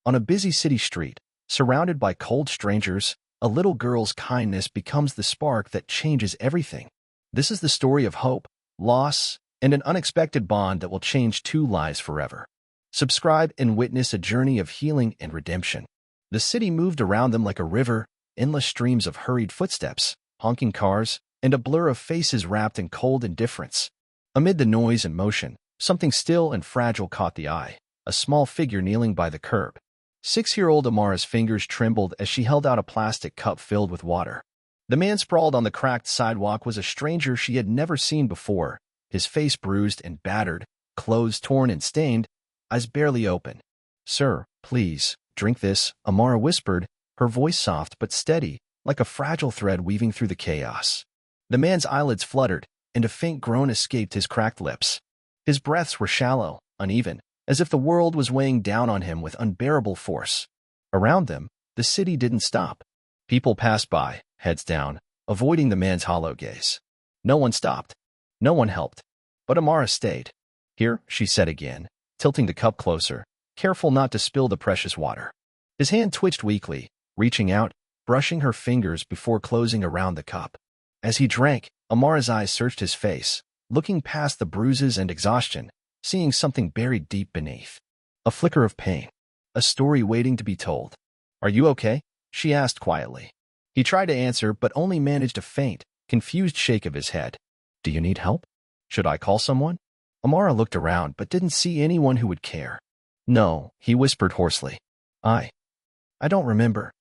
On a busy city street, surrounded by cold strangers, a little girl's kindness becomes the spark that changes everything. This is the story of hope, loss, and an unexpected bond that will change two lives forever. Subscribe and witness a journey of healing and redemption. The city moved around them like a river, endless streams of hurried footsteps, honking cars, and a blur of faces wrapped in cold indifference. Amid the noise and motion, something still and fragile caught the eye, a small figure kneeling by the curb. 6-year-old Amara's fingers trembled as she held out a plastic cup filled with water. The man sprawled on the cracked sidewalk was a stranger she had never seen before, his face bruised and battered, clothes torn and stained, eyes barely open. "Sir, please, drink this," Amara whispered, her voice soft but steady, like a fragile thread weaving through the chaos. The man's eyelids fluttered, and a faint groan escaped his cracked lips. His breaths were shallow, uneven, as if the world was weighing down on him with unbearable force. Around them, the city didn't stop. People passed by, heads down, avoiding the man's hollow gaze. No one stopped. No one helped. But Amara stayed. "Here," she said again, tilting the cup closer, careful not to spill the precious water. His hand twitched weakly, reaching out, brushing her fingers before closing around the cup. As he drank, Amara's eyes searched his face, looking past the bruises and exhaustion, seeing something buried deep beneath. A flicker of pain. A story waiting to be told. "Are you okay?" she asked quietly. He tried to answer but only managed a faint, confused shake of his head. "Do you need help? Should I call someone?" Amara looked around but didn't see anyone who would care. "No," he whispered hoarsely. I don't remember."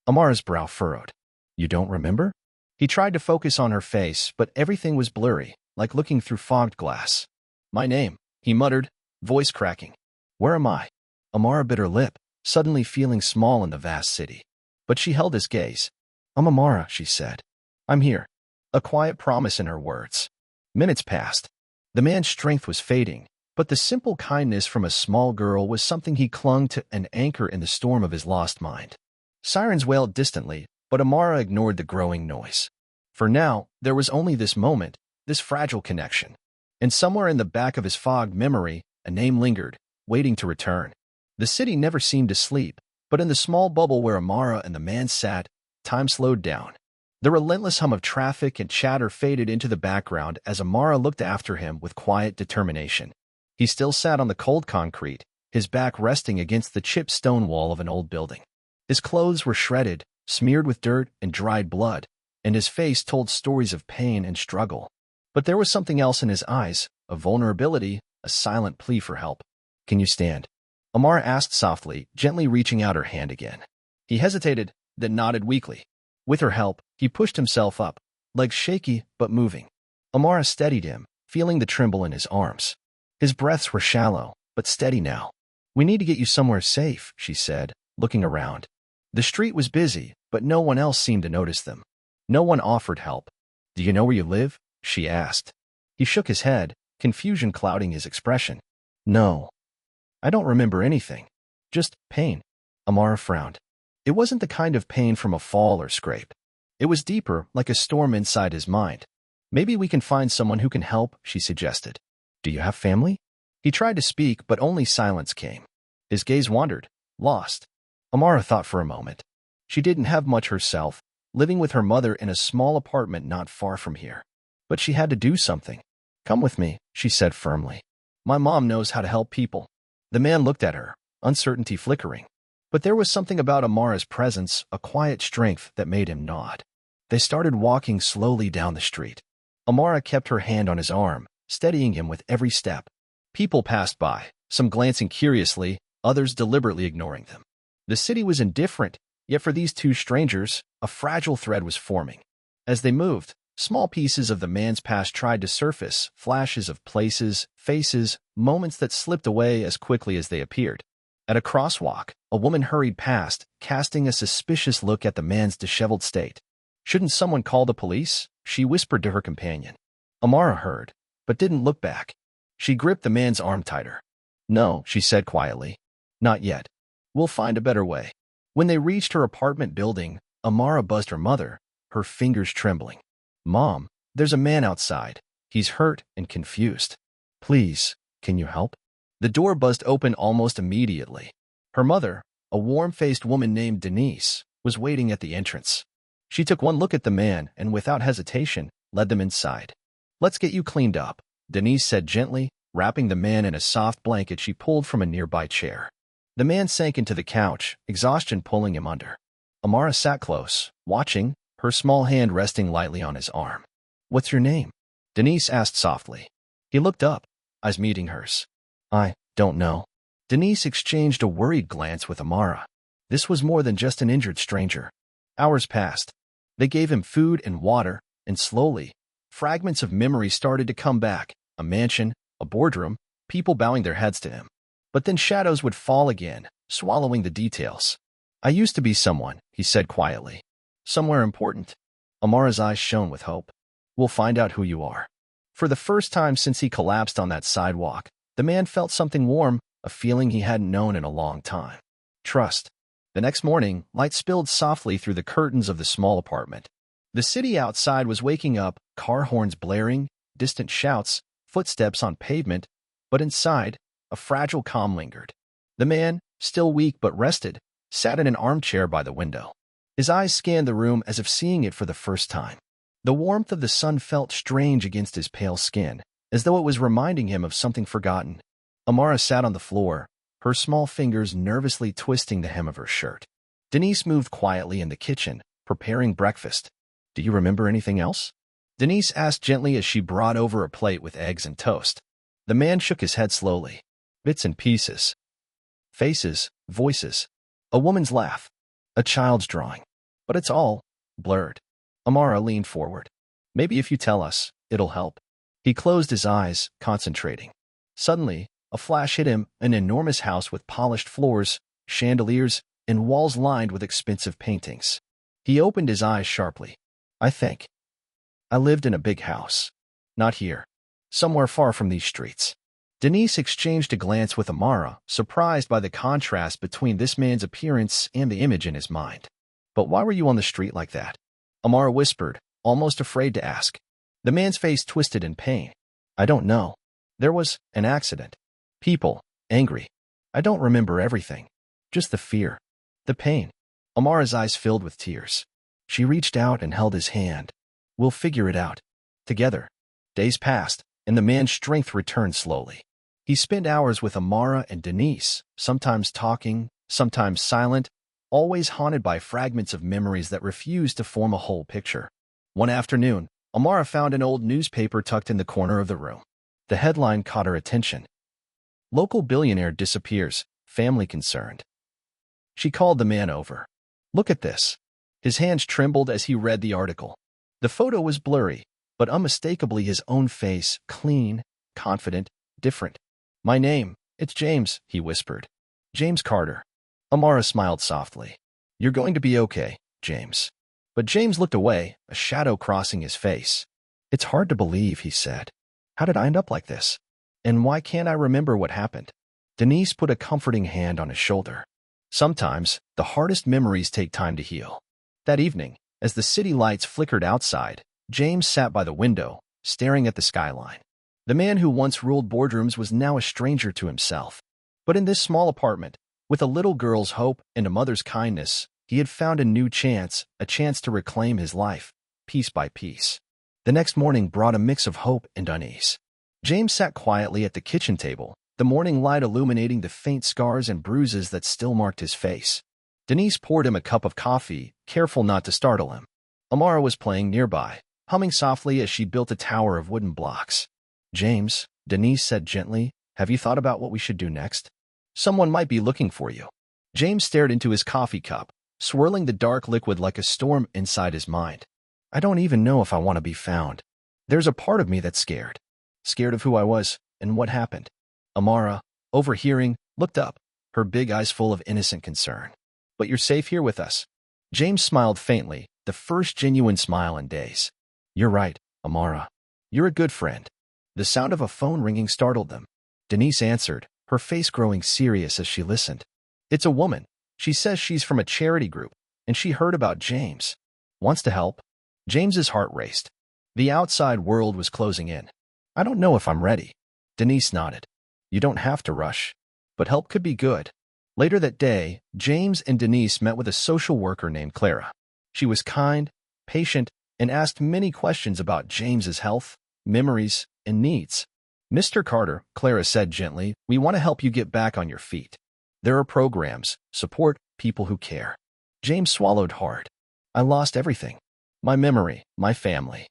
Amara's brow furrowed. "You don't remember?" He tried to focus on her face, but everything was blurry, like looking through fogged glass. "My name," he muttered, voice cracking. "Where am I?" Amara bit her lip, suddenly feeling small in the vast city. But she held his gaze. "I'm Amara," she said. "I'm here." A quiet promise in her words. Minutes passed. The man's strength was fading, but the simple kindness from a small girl was something he clung to, an anchor in the storm of his lost mind. Sirens wailed distantly, but Amara ignored the growing noise. For now, there was only this moment, this fragile connection. And somewhere in the back of his fogged memory, a name lingered, waiting to return. The city never seemed to sleep, but in the small bubble where Amara and the man sat, time slowed down. The relentless hum of traffic and chatter faded into the background as Amara looked after him with quiet determination. He still sat on the cold concrete, his back resting against the chipped stone wall of an old building. His clothes were shredded, smeared with dirt and dried blood, and his face told stories of pain and struggle. But there was something else in his eyes, a vulnerability, a silent plea for help. "Can you stand?" Amara asked softly, gently reaching out her hand again. He hesitated, then nodded weakly. With her help, he pushed himself up, legs shaky but moving. Amara steadied him, feeling the tremble in his arms. His breaths were shallow, but steady now. "We need to get you somewhere safe," she said, looking around. The street was busy, but no one else seemed to notice them. No one offered help. "Do you know where you live?" she asked. He shook his head, confusion clouding his expression. "No. I don't remember anything. Just pain." Amara frowned. It wasn't the kind of pain from a fall or scrape. It was deeper, like a storm inside his mind. "Maybe we can find someone who can help," she suggested. "Do you have family?" He tried to speak, but only silence came. His gaze wandered, lost. Amara thought for a moment. She didn't have much herself, living with her mother in a small apartment not far from here. But she had to do something. "Come with me," she said firmly. "My mom knows how to help people." The man looked at her, uncertainty flickering. But there was something about Amara's presence, a quiet strength that made him nod. They started walking slowly down the street. Amara kept her hand on his arm, steadying him with every step. People passed by, some glancing curiously, others deliberately ignoring them. The city was indifferent, yet for these two strangers, a fragile thread was forming. As they moved, small pieces of the man's past tried to surface, flashes of places, faces, moments that slipped away as quickly as they appeared. At a crosswalk, a woman hurried past, casting a suspicious look at the man's disheveled state. "Shouldn't someone call the police?" she whispered to her companion. Amara heard, but didn't look back. She gripped the man's arm tighter. "No," she said quietly. "Not yet. We'll find a better way." When they reached her apartment building, Amara buzzed her mother, her fingers trembling. "Mom, there's a man outside. He's hurt and confused. Please, can you help?" The door buzzed open almost immediately. Her mother, a warm-faced woman named Denise, was waiting at the entrance. She took one look at the man and, without hesitation, led them inside. "Let's get you cleaned up," Denise said gently, wrapping the man in a soft blanket she pulled from a nearby chair. The man sank into the couch, exhaustion pulling him under. Amara sat close, watching, her small hand resting lightly on his arm. "What's your name?" Denise asked softly. He looked up, eyes meeting hers. "I don't know." Denise exchanged a worried glance with Amara. This was more than just an injured stranger. Hours passed. They gave him food and water, and slowly, fragments of memory started to come back. A mansion, a boardroom, people bowing their heads to him. But then shadows would fall again, swallowing the details. "I used to be someone," he said quietly. "Somewhere important." Amara's eyes shone with hope. "We'll find out who you are." For the first time since he collapsed on that sidewalk, the man felt something warm, a feeling he hadn't known in a long time. Trust. The next morning, light spilled softly through the curtains of the small apartment. The city outside was waking up, car horns blaring, distant shouts, footsteps on pavement, but inside, a fragile calm lingered. The man, still weak but rested, sat in an armchair by the window. His eyes scanned the room as if seeing it for the first time. The warmth of the sun felt strange against his pale skin, as though it was reminding him of something forgotten. Amara sat on the floor, her small fingers nervously twisting the hem of her shirt. Denise moved quietly in the kitchen, preparing breakfast. "Do you remember anything else?" Denise asked gently as she brought over a plate with eggs and toast. The man shook his head slowly. "Bits and pieces. Faces, voices. A woman's laugh. A child's drawing. But it's all blurred." Amara leaned forward. "Maybe if you tell us, it'll help." He closed his eyes, concentrating. Suddenly, a flash hit him, an enormous house with polished floors, chandeliers, and walls lined with expensive paintings. He opened his eyes sharply. "I think I lived in a big house. Not here. Somewhere far from these streets." Denise exchanged a glance with Amara, surprised by the contrast between this man's appearance and the image in his mind. "But why were you on the street like that?" Amara whispered, almost afraid to ask. The man's face twisted in pain. "I don't know. There was an accident. People, angry. I don't remember everything. Just the fear. The pain." Amara's eyes filled with tears. She reached out and held his hand. "We'll figure it out. Together." Days passed, and the man's strength returned slowly. He spent hours with Amara and Denise, sometimes talking, sometimes silent, always haunted by fragments of memories that refused to form a whole picture. One afternoon, Amara found an old newspaper tucked in the corner of the room. The headline caught her attention. "Local billionaire disappears, family concerned." She called the man over. "Look at this." His hands trembled as he read the article. The photo was blurry, but unmistakably his own face, clean, confident, different. "My name, it's James," he whispered. "James Carter." Amara smiled softly. "You're going to be okay, James." But James looked away, a shadow crossing his face. "It's hard to believe," he said. "How did I end up like this? And why can't I remember what happened?" Denise put a comforting hand on his shoulder. "Sometimes, the hardest memories take time to heal." That evening, as the city lights flickered outside, James sat by the window, staring at the skyline. The man who once ruled boardrooms was now a stranger to himself. But in this small apartment, with a little girl's hope and a mother's kindness, he had found a new chance, a chance to reclaim his life, piece by piece. The next morning brought a mix of hope and unease. James sat quietly at the kitchen table, the morning light illuminating the faint scars and bruises that still marked his face. Denise poured him a cup of coffee, careful not to startle him. Amara was playing nearby, humming softly as she built a tower of wooden blocks. "James," Denise said gently, "have you thought about what we should do next? Someone might be looking for you." James stared into his coffee cup, swirling the dark liquid like a storm inside his mind. "I don't even know if I want to be found. There's a part of me that's scared. Scared of who I was and what happened." Amara, overhearing, looked up, her big eyes full of innocent concern. "But you're safe here with us." James smiled faintly, the first genuine smile in days. "You're right, Amara. You're a good friend." The sound of a phone ringing startled them. Denise answered, her face growing serious as she listened. "It's a woman. She says she's from a charity group, and she heard about James. Wants to help." James's heart raced. The outside world was closing in. "I don't know if I'm ready." Denise nodded. "You don't have to rush. But help could be good." Later that day, James and Denise met with a social worker named Clara. She was kind, patient, and asked many questions about James's health, memories, and needs. "Mr. Carter," Clara said gently, "we want to help you get back on your feet. There are programs, support, people who care." James swallowed hard. "I lost everything. My memory, my family.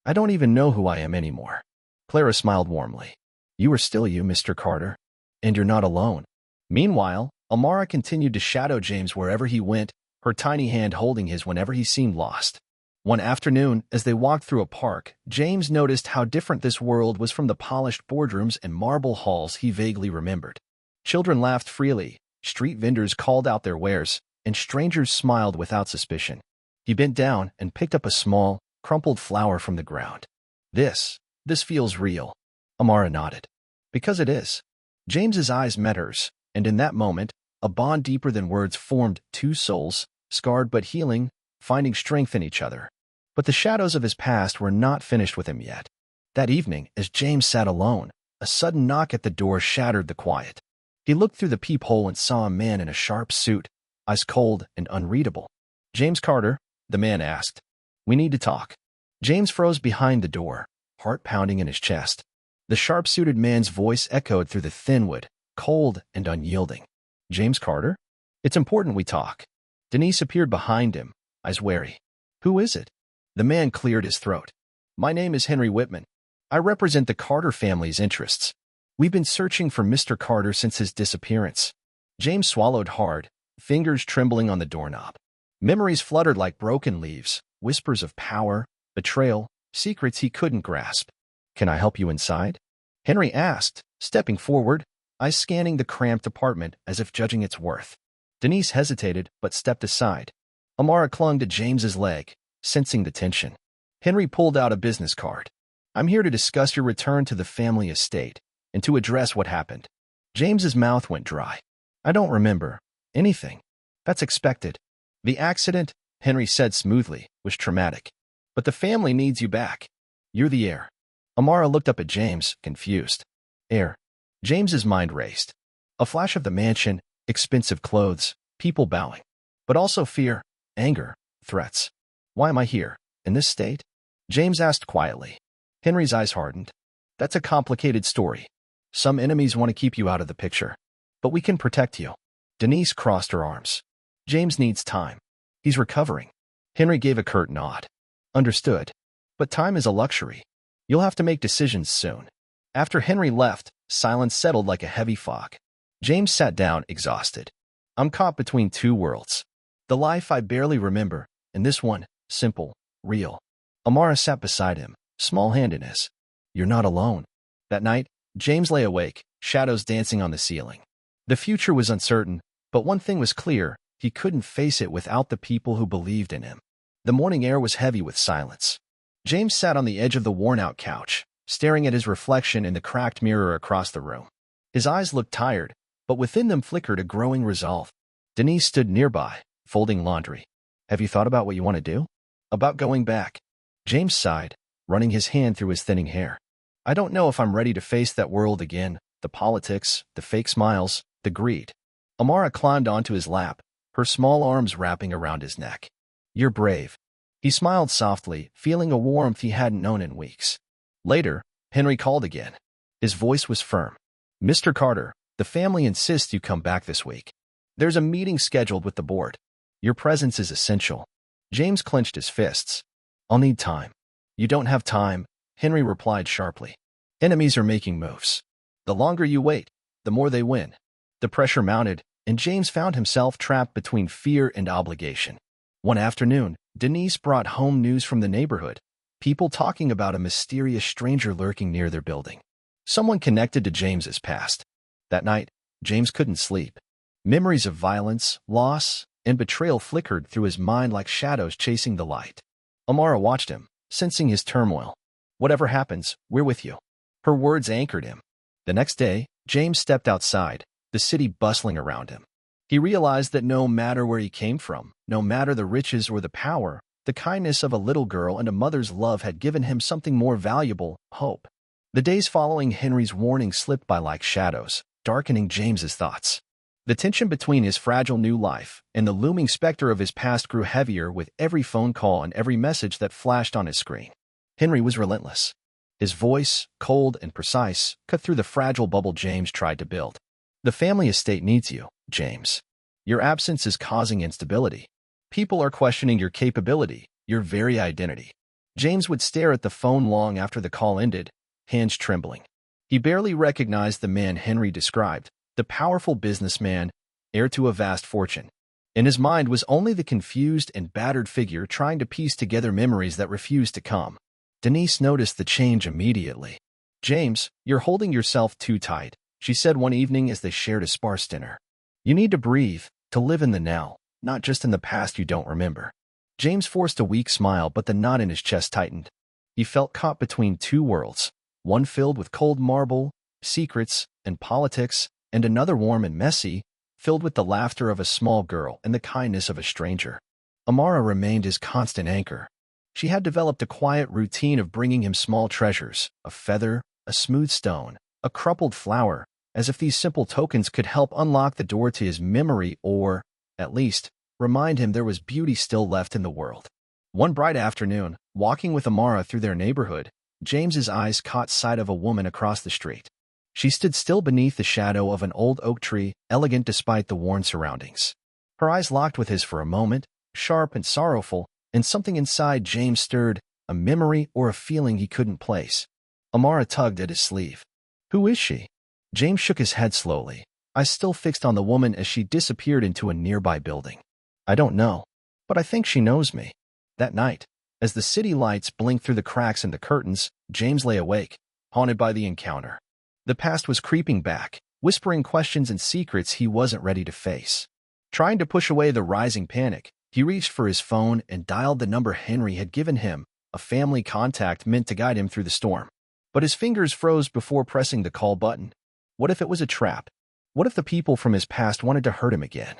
I don't even know who I am anymore." Clara smiled warmly. "You are still you, Mr. Carter. And you're not alone." Meanwhile, Amara continued to shadow James wherever he went, her tiny hand holding his whenever he seemed lost. One afternoon, as they walked through a park, James noticed how different this world was from the polished boardrooms and marble halls he vaguely remembered. Children laughed freely, street vendors called out their wares, and strangers smiled without suspicion. He bent down and picked up a small, crumpled flower from the ground. This feels real." Amara nodded. "Because it is." James's eyes met hers, and in that moment, a bond deeper than words formed two souls, scarred but healing, finding strength in each other. But the shadows of his past were not finished with him yet. That evening, as James sat alone, a sudden knock at the door shattered the quiet. He looked through the peephole and saw a man in a sharp suit, eyes cold and unreadable. "James Carter?" the man asked. "We need to talk." James froze behind the door, heart pounding in his chest. The sharp-suited man's voice echoed through the thin wood, cold and unyielding. "James Carter? It's important we talk." Denise appeared behind him, eyes wary. "Who is it?" The man cleared his throat. "My name is Henry Whitman. I represent the Carter family's interests. We've been searching for Mr. Carter since his disappearance." James swallowed hard, fingers trembling on the doorknob. Memories fluttered like broken leaves, whispers of power, betrayal, secrets he couldn't grasp. "Can I help you inside?" Henry asked, stepping forward, eyes scanning the cramped apartment as if judging its worth. Denise hesitated but stepped aside. Amara clung to James's leg, sensing the tension. Henry pulled out a business card. "I'm here to discuss your return to the family estate and to address what happened." James's mouth went dry. "I don't remember anything." "That's expected. The accident," Henry said smoothly, "was traumatic. But the family needs you back. You're the heir." Amara looked up at James, confused. "Heir?" James's mind raced. A flash of the mansion, expensive clothes, people bowing. But also fear, anger, threats. "Why am I here, in this state?" James asked quietly. Henry's eyes hardened. "That's a complicated story. Some enemies want to keep you out of the picture. But we can protect you." Denise crossed her arms. "James needs time. He's recovering." Henry gave a curt nod. "Understood. But time is a luxury. You'll have to make decisions soon." After Henry left, silence settled like a heavy fog. James sat down, exhausted. "I'm caught between two worlds. The life I barely remember, and this one, simple, real." Amara sat beside him, small hand in his. "You're not alone." That night, James lay awake, shadows dancing on the ceiling. The future was uncertain, but one thing was clear: he couldn't face it without the people who believed in him. The morning air was heavy with silence. James sat on the edge of the worn-out couch, staring at his reflection in the cracked mirror across the room. His eyes looked tired, but within them flickered a growing resolve. Denise stood nearby, folding laundry. "Have you thought about what you want to do?" "About going back." James sighed, running his hand through his thinning hair. "I don't know if I'm ready to face that world again, the politics, the fake smiles, the greed." Amara climbed onto his lap, her small arms wrapping around his neck. "You're brave." He smiled softly, feeling a warmth he hadn't known in weeks. Later, Henry called again. His voice was firm. "Mr. Carter, the family insists you come back this week. There's a meeting scheduled with the board. Your presence is essential." James clenched his fists. "I'll need time." "You don't have time," Henry replied sharply. "Enemies are making moves. The longer you wait, the more they win." The pressure mounted, and James found himself trapped between fear and obligation. One afternoon, Denise brought home news from the neighborhood, people talking about a mysterious stranger lurking near their building. Someone connected to James's past. That night, James couldn't sleep. Memories of violence, loss, and betrayal flickered through his mind like shadows chasing the light. Amara watched him, sensing his turmoil. "Whatever happens, we're with you." Her words anchored him. The next day, James stepped outside, the city bustling around him. He realized that no matter where he came from, no matter the riches or the power, the kindness of a little girl and a mother's love had given him something more valuable: hope. The days following Henry's warning slipped by like shadows, darkening James's thoughts. The tension between his fragile new life and the looming specter of his past grew heavier with every phone call and every message that flashed on his screen. Henry was relentless. His voice, cold and precise, cut through the fragile bubble James tried to build. The family estate needs you, James. Your absence is causing instability. People are questioning your capability, your very identity. James would stare at the phone long after the call ended, hands trembling. He barely recognized the man Henry described, the powerful businessman, heir to a vast fortune. In his mind was only the confused and battered figure trying to piece together memories that refused to come. Denise noticed the change immediately. "James, you're holding yourself too tight," she said one evening as they shared a sparse dinner. "You need to breathe, to live in the now, not just in the past you don't remember." James forced a weak smile, but the knot in his chest tightened. He felt caught between two worlds, one filled with cold marble, secrets, and politics, and another warm and messy, filled with the laughter of a small girl and the kindness of a stranger. Amara remained his constant anchor. She had developed a quiet routine of bringing him small treasures, a feather, a smooth stone, a crumpled flower, as if these simple tokens could help unlock the door to his memory or, at least, remind him there was beauty still left in the world. One bright afternoon, walking with Amara through their neighborhood, James's eyes caught sight of a woman across the street. She stood still beneath the shadow of an old oak tree, elegant despite the worn surroundings. Her eyes locked with his for a moment, sharp and sorrowful, and something inside James stirred, a memory or a feeling he couldn't place. Amara tugged at his sleeve. "Who is she?" James shook his head slowly, eyes still fixed on the woman as she disappeared into a nearby building. "I don't know, but I think she knows me." That night, as the city lights blinked through the cracks in the curtains, James lay awake, haunted by the encounter. The past was creeping back, whispering questions and secrets he wasn't ready to face. Trying to push away the rising panic, he reached for his phone and dialed the number Henry had given him, a family contact meant to guide him through the storm. But his fingers froze before pressing the call button. What if it was a trap? What if the people from his past wanted to hurt him again?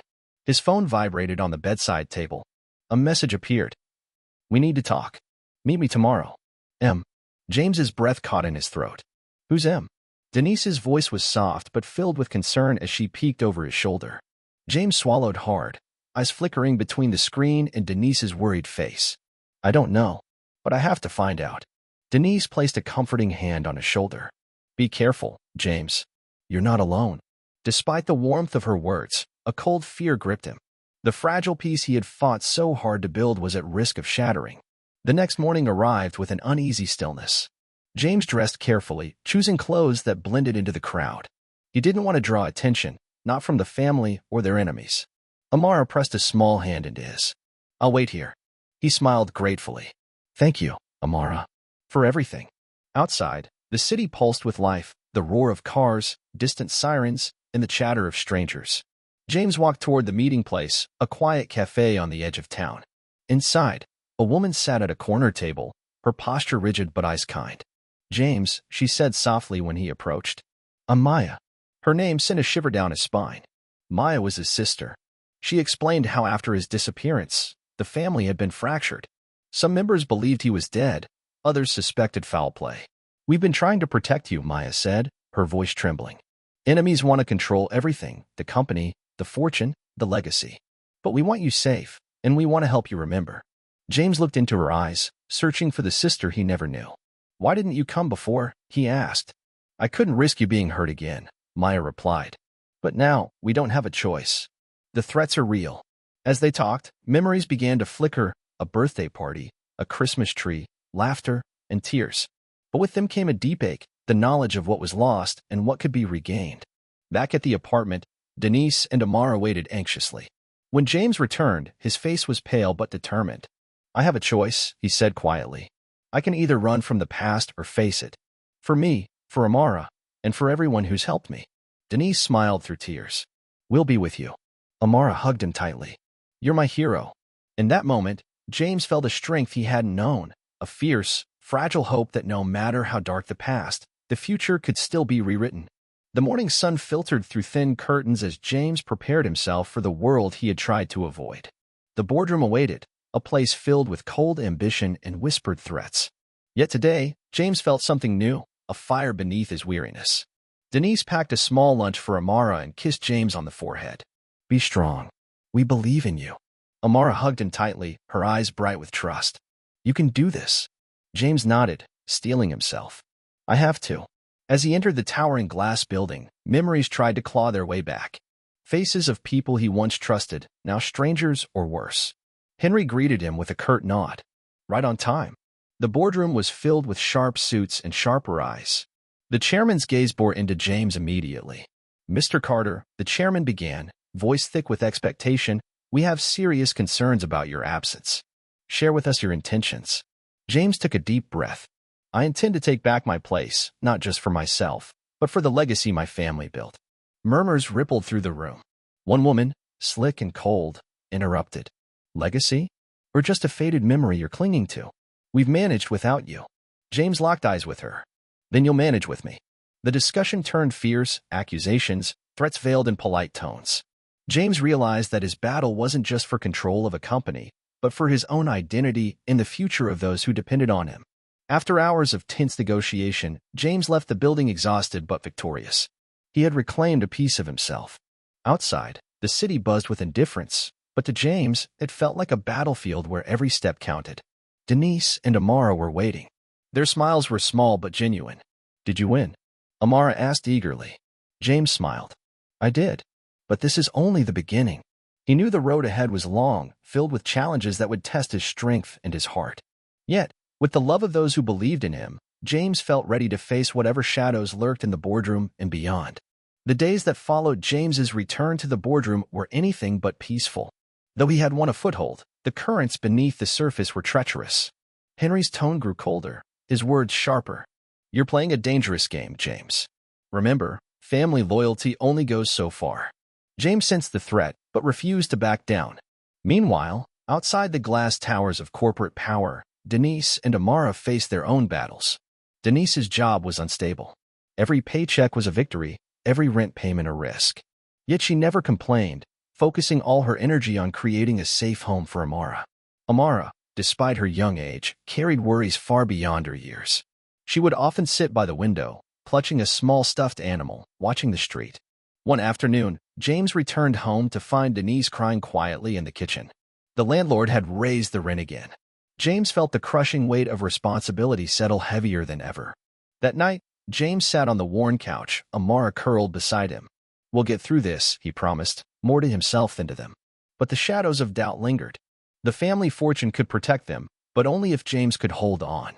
His phone vibrated on the bedside table. A message appeared. "We need to talk. Meet me tomorrow. M." James's breath caught in his throat. "Who's M?" Denise's voice was soft but filled with concern as she peeked over his shoulder. James swallowed hard, eyes flickering between the screen and Denise's worried face. "I don't know, but I have to find out." Denise placed a comforting hand on his shoulder. "Be careful, James. You're not alone." Despite the warmth of her words, a cold fear gripped him. The fragile peace he had fought so hard to build was at risk of shattering. The next morning arrived with an uneasy stillness. James dressed carefully, choosing clothes that blended into the crowd. He didn't want to draw attention, not from the family or their enemies. Amara pressed a small hand into his. "I'll wait here." He smiled gratefully. "Thank you, Amara, for everything." Outside, the city pulsed with life, the roar of cars, distant sirens, and the chatter of strangers. James walked toward the meeting place, a quiet cafe on the edge of town. Inside, a woman sat at a corner table, her posture rigid but eyes kind. "James," she said softly when he approached. "I'm Maya." Her name sent a shiver down his spine. Maya was his sister. She explained how after his disappearance, the family had been fractured. Some members believed he was dead, others suspected foul play. "We've been trying to protect you," Maya said, her voice trembling. "Enemies want to control everything, the company, the fortune, the legacy. But we want you safe, and we want to help you remember." James looked into her eyes, searching for the sister he never knew. "Why didn't you come before?" he asked. "I couldn't risk you being hurt again," Maya replied. "But now, we don't have a choice. The threats are real." As they talked, memories began to flicker, a birthday party, a Christmas tree, laughter, and tears. But with them came a deep ache, the knowledge of what was lost and what could be regained. Back at the apartment, Denise and Amara waited anxiously. When James returned, his face was pale but determined. "I have a choice," he said quietly. "I can either run from the past or face it. For me, for Amara, and for everyone who's helped me." Denise smiled through tears. "We'll be with you." Amara hugged him tightly. "You're my hero." In that moment, James felt a strength he hadn't known, a fierce, fragile hope that no matter how dark the past, the future could still be rewritten. The morning sun filtered through thin curtains as James prepared himself for the world he had tried to avoid. The boardroom awaited, a place filled with cold ambition and whispered threats. Yet today, James felt something new, a fire beneath his weariness. Denise packed a small lunch for Amara and kissed James on the forehead. Be strong. We believe in you. Amara hugged him tightly, her eyes bright with trust. You can do this. James nodded, steeling himself. I have to. As he entered the towering glass building, memories tried to claw their way back. Faces of people he once trusted, now strangers or worse. Henry greeted him with a curt nod. Right on time. The boardroom was filled with sharp suits and sharper eyes. The chairman's gaze bore into James immediately. Mr. Carter, the chairman began, voice thick with expectation, we have serious concerns about your absence. Share with us your intentions. James took a deep breath. I intend to take back my place, not just for myself, but for the legacy my family built. Murmurs rippled through the room. One woman, slick and cold, interrupted. Legacy? Or just a faded memory you're clinging to? We've managed without you. James locked eyes with her. Then you'll manage with me. The discussion turned fierce, accusations, threats veiled in polite tones. James realized that his battle wasn't just for control of a company, but for his own identity and the future of those who depended on him. After hours of tense negotiation, James left the building exhausted but victorious. He had reclaimed a piece of himself. Outside, the city buzzed with indifference, but to James, it felt like a battlefield where every step counted. Denise and Amara were waiting. Their smiles were small but genuine. Did you win? Amara asked eagerly. James smiled. I did. But this is only the beginning. He knew the road ahead was long, filled with challenges that would test his strength and his heart. Yet, with the love of those who believed in him, James felt ready to face whatever shadows lurked in the boardroom and beyond. The days that followed James's return to the boardroom were anything but peaceful. Though he had won a foothold, the currents beneath the surface were treacherous. Henry's tone grew colder, his words sharper. You're playing a dangerous game, James. Remember, family loyalty only goes so far. James sensed the threat, but refused to back down. Meanwhile, outside the glass towers of corporate power, Denise and Amara faced their own battles. Denise's job was unstable. Every paycheck was a victory, every rent payment a risk. Yet she never complained, focusing all her energy on creating a safe home for Amara. Amara, despite her young age, carried worries far beyond her years. She would often sit by the window, clutching a small stuffed animal, watching the street. One afternoon, James returned home to find Denise crying quietly in the kitchen. The landlord had raised the rent again. James felt the crushing weight of responsibility settle heavier than ever. That night, James sat on the worn couch, Amara curled beside him. We'll get through this, he promised, more to himself than to them. But the shadows of doubt lingered. The family fortune could protect them, but only if James could hold on.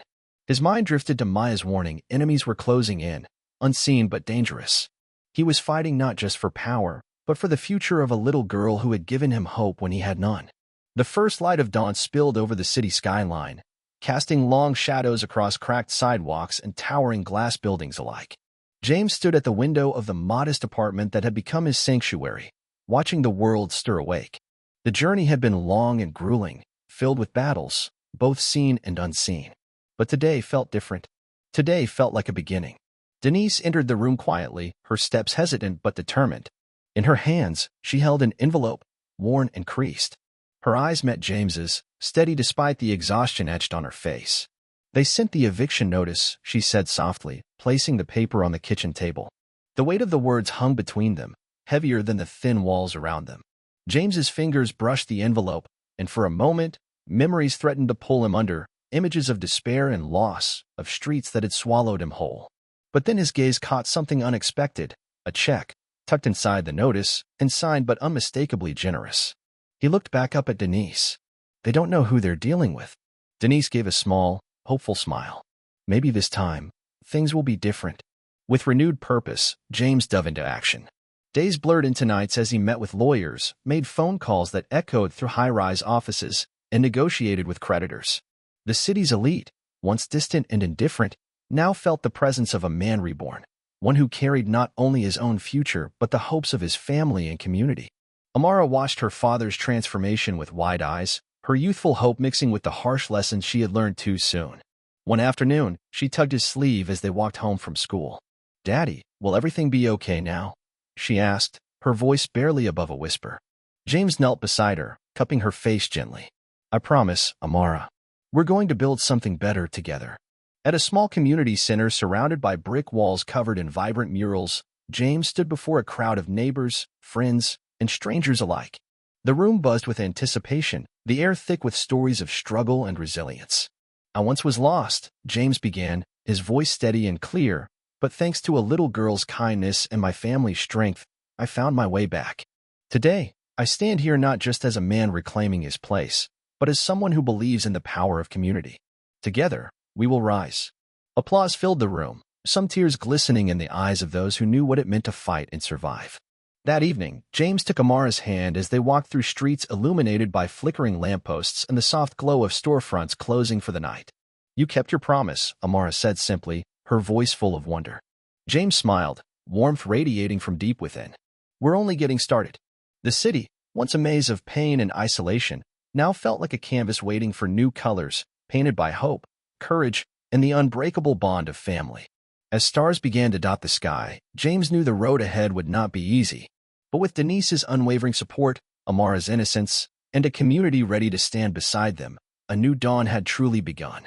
His mind drifted to Maya's warning, enemies were closing in, unseen but dangerous. He was fighting not just for power, but for the future of a little girl who had given him hope when he had none. The first light of dawn spilled over the city skyline, casting long shadows across cracked sidewalks and towering glass buildings alike. James stood at the window of the modest apartment that had become his sanctuary, watching the world stir awake. The journey had been long and grueling, filled with battles, both seen and unseen. But today felt different. Today felt like a beginning. Denise entered the room quietly, her steps hesitant but determined. In her hands, she held an envelope, worn and creased. Her eyes met James's, steady despite the exhaustion etched on her face. They sent the eviction notice, she said softly, placing the paper on the kitchen table. The weight of the words hung between them, heavier than the thin walls around them. James's fingers brushed the envelope, and for a moment, memories threatened to pull him under, images of despair and loss, of streets that had swallowed him whole. But then his gaze caught something unexpected, a check, tucked inside the notice, and signed but unmistakably generous. He looked back up at Denise. They don't know who they're dealing with. Denise gave a small, hopeful smile. Maybe this time, things will be different. With renewed purpose, James dove into action. Days blurred into nights as he met with lawyers, made phone calls that echoed through high-rise offices, and negotiated with creditors. The city's elite, once distant and indifferent, now felt the presence of a man reborn, one who carried not only his own future but the hopes of his family and community. Amara watched her father's transformation with wide eyes, her youthful hope mixing with the harsh lessons she had learned too soon. One afternoon, she tugged his sleeve as they walked home from school. "Daddy, will everything be okay now?" she asked, her voice barely above a whisper. James knelt beside her, cupping her face gently. "I promise, Amara. We're going to build something better together." At a small community center surrounded by brick walls covered in vibrant murals, James stood before a crowd of neighbors, friends, and strangers alike. The room buzzed with anticipation, the air thick with stories of struggle and resilience. "I once was lost," James began, his voice steady and clear, "but thanks to a little girl's kindness and my family's strength, I found my way back. Today, I stand here not just as a man reclaiming his place, but as someone who believes in the power of community. Together, we will rise." Applause filled the room, some tears glistening in the eyes of those who knew what it meant to fight and survive. That evening, James took Amara's hand as they walked through streets illuminated by flickering lampposts and the soft glow of storefronts closing for the night. "You kept your promise," Amara said simply, her voice full of wonder. James smiled, warmth radiating from deep within. "We're only getting started." The city, once a maze of pain and isolation, now felt like a canvas waiting for new colors, painted by hope, courage, and the unbreakable bond of family. As stars began to dot the sky, James knew the road ahead would not be easy. But with Denise's unwavering support, Amara's innocence, and a community ready to stand beside them, a new dawn had truly begun.